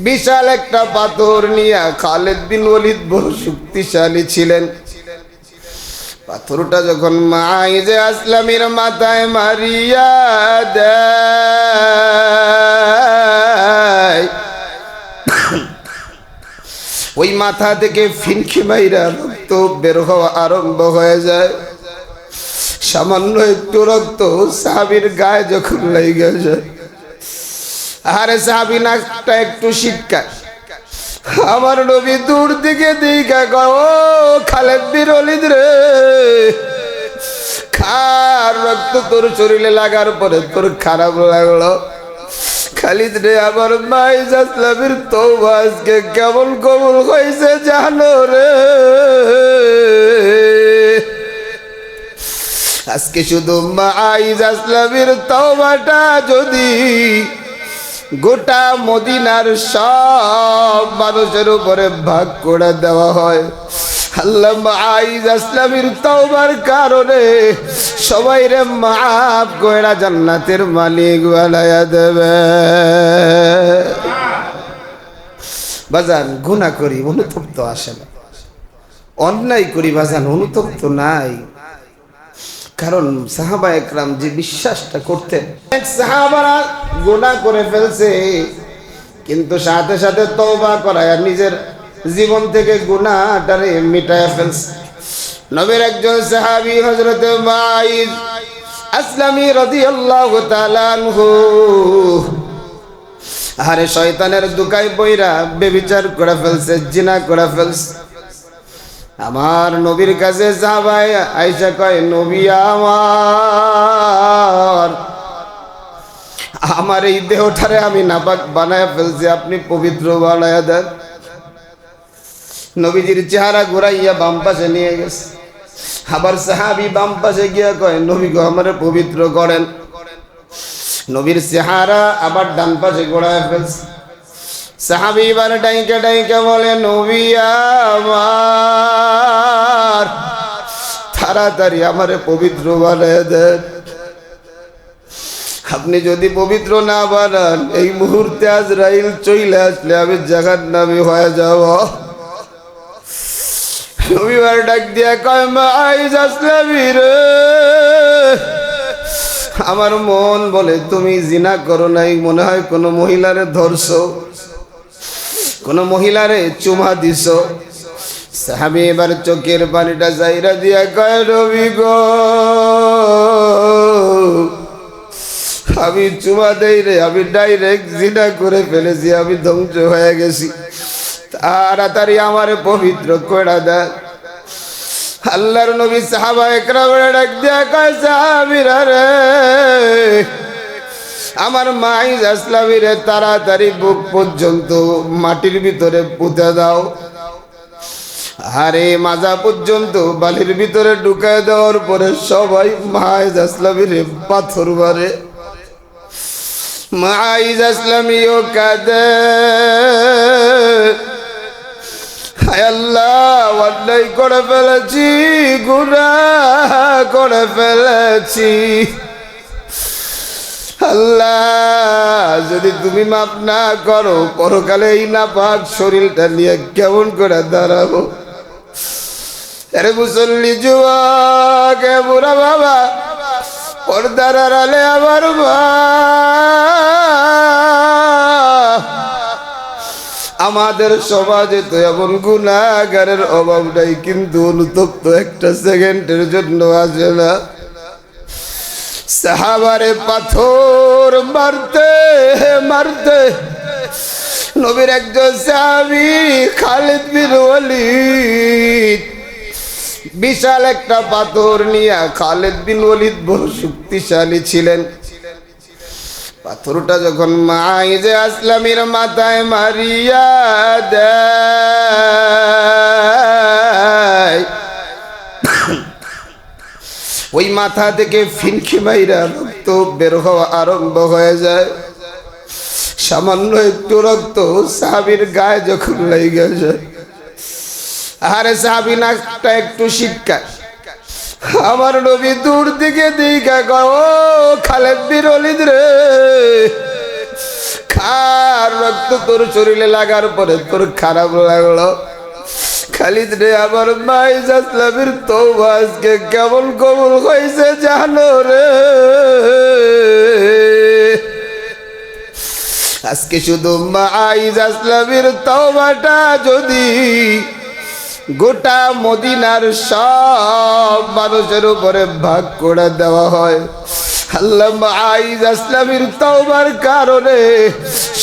বিশাল একটা পাথর নিয়ে খালিদ বিন ওয়ালিদ বড় শক্তিশালী ছিলেন। পাথরটা যখন মাইজে আসলামের মাথায় মারিয়া দেয়, ওই মাথা থেকে ফিনকি মাইরা রক্ত বের হওয়া আরম্ভ হয়ে যায়। সামান্য একটু রক্ত সাহাবীর গায়ে যখন লেগে যায়, আরে সাহাবী নাকটা একটু শিটকায়। আমার নবী দূর দিকে দিকে গো, খালিদ বিন ওয়ালিদ রে, খার রক্ত তোর শরীরে লাগার পরে তোর খারাপ লাগলো। খালিদ রে, আমার মাইজ আসলামের তওবা আজকে কেমন কবুল হয়েছে জানো রে। আজকে শুধু মাইজ আসলামের তওবাটা যদি গোটা মদিনার সব মানুষের উপরে ভাগ করে দেওয়া হয়, আল্লাহ মাইজ আসলামের তওবার কারণে সবাই রে মাফ কইরা জান্নাতের মালিক বানায়া দেবে। বাজান, গুনাহ করি অনুতপ্ত আসে না, অন্যায় করি বাজান অনুতপ্ত নাই। কারণ সাহাবা একরাম যে বিশ্বাসটা করতেন, এক সাহাবারা গুনাহ করে ফেলছে কিন্তু সাথে সাথে তওবা করায় নিজের জীবন থেকে গুনাহটারে মিটায় ফেলছে। নবীর একজন সাহাবী হযরত মাইজ আসলামী রাদিয়াল্লাহু তাআলা আনহু, আরে শয়তানের দুকায় পইরা ব্যভিচার করে ফেলছে, জিনা করে ফেলছে। আমার নবীর কাছে সাহাবায়ে আয়েশা কয়, নবী আমার এই দেহটারে আমি নাপাক বানায় ফেলছি, আপনি পবিত্র বানায়া দেন। নবীজির চেহারা ঘুরাইয়া বাম পাশে নিয়ে গেছে। আবার সাহাবী বাম পাশে গিয়া কয়, নবী গো আমারে পবিত্র করেন। নবীর চেহারা আবার ডান পাশে ঘোরায় ফেলছে। সাহাবী এবার ডাইকে ডাইকে বলে, নবী আমার তাড়াতাড়ি আমারে পবিত্র বানায় দেন। আপনি যদি পবিত্র না বানান, এই মুহূর্তে আজরাইল চলে আসলে আমি জাহান্নামী হয়ে যাব। নবীবার ডাক দিয়া কয়, মাইজ আসলামী রে, আমার মন বলে তুমি জিনা করো নাই, মনে হয় কোনো মহিলারে ধরছো, কোন মহিলারে চুমা দিছো। সাহাবী এবার চোখের পানিটা জাইরা দিয়া কয়, নবী গো আমি চুমা দেই রে, আমি ডাইরেক্ট জিনা করে ফেলেছি, আমি ধ্বংস হয়ে গেছি, তাড়াতাড়ি আমারে পবিত্র করে দেন। আল্লাহর নবী সাহাবা একরামরে ডাক দিয়া কয়, সাহাবীরা রে, আমার মাইজ আসলামী রে তাড়াতাড়ি বুক পর্যন্ত মাটির ভিতরে পুঁতে দাও। আরে মাজা পর্যন্ত বালির ভিতরে ঢুকায় দেওয়ার পরে সবাই মাইজ আসলামী রে পাথর মারে। মাইজ আসলামীও কাঁদে, হায় আল্লাহ অন্যায় করে ফেলেছি, গুনাহ করে ফেলেছি, আল্লাহ যদি তুমি মাফ না করো পরকালে এই নাপাক শরীরটা নিয়ে কেমন করে দাঁড়াবো। আরে মুসল্লি যুবক, বুড়া বাবা, পর্দার আড়ালে আমার মা, আমাদের সমাজে তো এমন গুনাহগারের অভাব নাই, কিন্তু অনুতপ্ত একটা সেকেন্ডের জন্য আসে না। সাহাবারে পাথর মারতে মারতে নবীর একজন সাহাবী খালিদ বিন ওয়ালিদ বিশাল একটা পাথর নিয়ে, খালিদ বিন ওয়ালিদ বড় শক্তিশালী ছিলেন। পাথরটা যখন মাইজে আসলামের মাথায় মারিয়া দেয়, ওই মাথা থেকে ফিনকি মাইরা রক্ত বের হওয়া আরম্ভ হয়ে যায়। সামান্য একটু রক্ত সাহাবীর গায়ে যখন লেগে যায়, আরে সাহাবী নাকটা একটু শিটকায়। আমার নবী দূর দিকে দিকে গো, খালিদ বিন ওয়ালিদ রে, খার আমার রক্ত তোর শরীরে লাগার পরে তোর খারাপ লাগলো। খালিদ রে, আমার ভাই জাসলামের তওবা আজকে কেমন কবুল হয়েছে জানো রে। আজকে শুধু মাইজ আসলামের তওবাটা যদি গোটা মদিনার সব মানুষের উপরে ভাগ করে দেওয়া হয়, আল্লাহ মাইজ আসলামের তওবার কারণে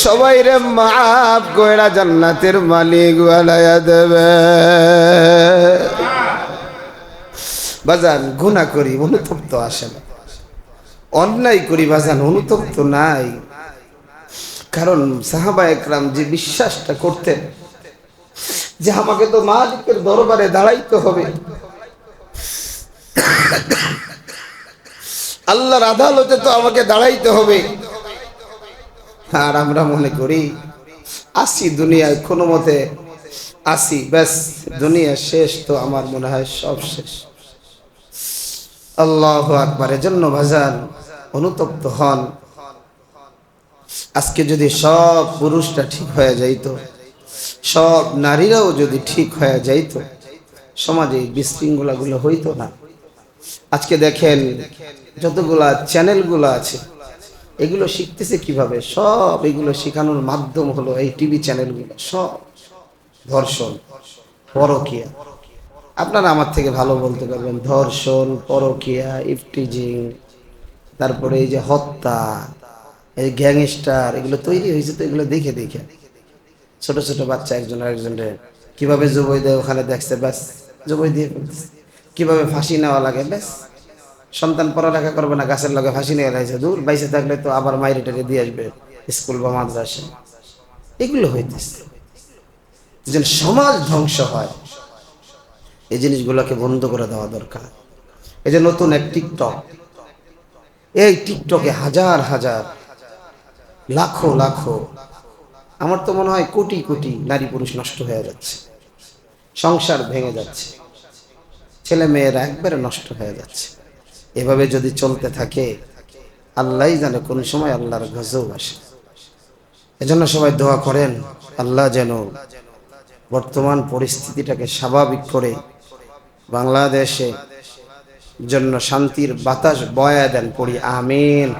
সবাই রে মাফ কইরা জান্নাতের মালিক বানায়া দেবে। বাজান, গুনাহ করি অনুতপ্ত আসে না, অন্যায় করি বাজান অনুতপ্ত নাই। কারণ সাহাবা একরাম যে বিশ্বাসটা করতেন যে আমাকে তো মালিকের দরবারে দাঁড়াইতে হবে, আল্লাহর আদালতে তো আমাকে দাঁড়াইতে হবে। আর আমরা মনে করি আসি দুনিয়ায় কোনো মতে আসি, ব্যাস দুনিয়া শেষ, তো আমার মনে হয় সব শেষ। আল্লাহু আকবার। এজন্য ভাজান অনুতপ্ত হন। আজকে যদি সব পুরুষটা ঠিক হয়ে যাইতো, সব নারীরাও যদি ঠিক হয়ে যাইতো, সমাজে বিশৃঙ্খলাগুলো হইতো না। আজকে দেখেন যতগুলা চ্যানেলগুলো আছে এগুলো শিখতেছে কিভাবে, সব এগুলো শেখানোর মাধ্যম হলো এই টিভি চ্যানেলগুলো। সব ধর্ষণ, পরকীয়া, আপনারা আমার থেকে ভালো বলতে পারবেন। ধর্ষণ, পরকীয়া, ইফটিজিং, তারপরে এই যে হত্যা, এই গ্যাংস্টার, এগুলো তৈরি হয়েছে তো এগুলো দেখে দেখে। ছোট ছোট বাচ্চা একজন আরেকজনের কিভাবে জবই দেয় ওখানে দেখছে, ব্যাস জবই দিয়ে ফেলতেছে। কিভাবে ফাঁসি নেওয়া লাগে, ব্যাস। সন্তান পড়ালেখা করবে না, গাছের লগে ফাঁসি নিয়ে লাগছে, দূর বাইসে থাকলে তো আবার মাইরে টেরে দিয়ে আসবে স্কুল বা মাদ্রাসা। এগুলো হইতেছে যেন সমাজ ধ্বংস হয়। এই জিনিসগুলোকে বন্ধ করে দেওয়া দরকার। এই যে নতুন এক টিকটক, এই টিকটকে হাজার হাজার লাখো লাখো, আমার তো মনে হয় কোটি কোটি নারী পুরুষ নষ্ট হয়ে যাচ্ছে, সংসার ভেঙে যাচ্ছে, ছেলে মেয়েরা একবারে নষ্ট হয়ে যাচ্ছে। এভাবে যদি চলতে থাকে আল্লাহই জানে কোন সময় আল্লাহর গজব আসে। এজন্য সবাই দোয়া করেন আল্লাহ যেন বর্তমান পরিস্থিতিটাকে স্বাভাবিক করে বাংলাদেশে জন্য শান্তির বাতাস বয়া দেন। পড়ি আমিন।